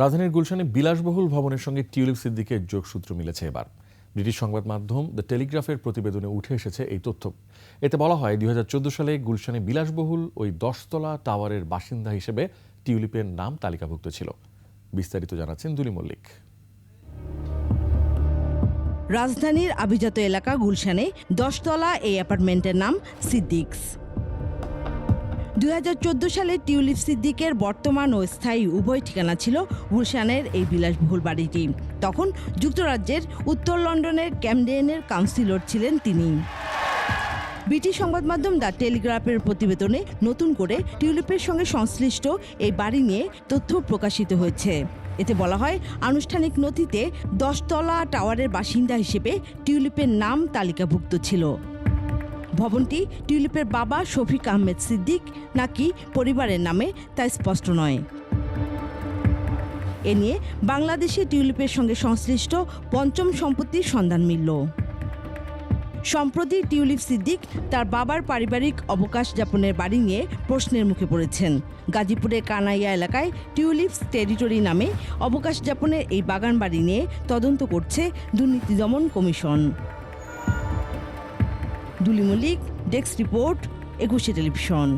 রাজধানীর গুলশানে বিলাসবহুল ভবনের সঙ্গে টিউলিপ সিদ্দিকের যোগসূত্র মিলেছে এবার। ব্রিটিশ সংবাদ মাধ্যম দ্য টেলিগ্রাফের প্রতিবেদনে উঠে এসেছে এই তথ্য। এতে বলা হয় ২০১৪ সালে গুলশানে বিলাসবহুল ওই ১০তলা টাওয়ারের বাসিন্দা হিসেবে টিউলিপের নাম তালিকাভুক্ত ছিল। বিস্তারিত জানাচ্ছেন দুলি মল্লিক। রাজধানীর আভিজাত এলাকা গুলশানে ১০তলা এই অ্যাপার্টমেন্টের নাম সিদ্দিকস। ২০১৪ সালে টিউলিপ সিদ্দিকের বর্তমান ও স্থায়ী উভয় ঠিকানা ছিল গুলশানের এই বিলাসবহুল বাড়িটি। তখন যুক্তরাজ্যের উত্তর লন্ডনের ক্যামডেনের কাউন্সিলর ছিলেন তিনি। ব্রিটিশ সংবাদ মাধ্যম দ্য টেলিগ্রাফের প্রতিবেদনে নতুন করে টিউলিপের সঙ্গে সংশ্লিষ্ট এই বাড়ি নিয়ে তথ্য প্রকাশিত হয়েছে। এতে বলা হয়, আনুষ্ঠানিক নথিতে ১০তলা টাওয়ারের বাসিন্দা হিসেবে টিউলিপের নাম তালিকাভুক্ত ছিল। ভবনটি টিউলিপের বাবা শফিক আহমেদ সিদ্দিক নাকি পরিবারের নামে তা স্পষ্ট নয়। এ নিয়ে বাংলাদেশে টিউলিপের সঙ্গে সংশ্লিষ্ট পঞ্চম সম্পত্তির সন্ধান মিলল। সম্প্রতি টিউলিপ সিদ্দিক তার বাবার পারিবারিক অবকাশ যাপনের বাড়ি নিয়ে প্রশ্নের মুখে পড়েছেন। গাজীপুরের কানাইয়া এলাকায় টিউলিপস টেরিটরি নামে অবকাশ যাপনের এই বাগান বাড়ি নিয়ে তদন্ত করছে দুর্নীতি দমন কমিশন। Duli Mallick, desk report, ২১ television.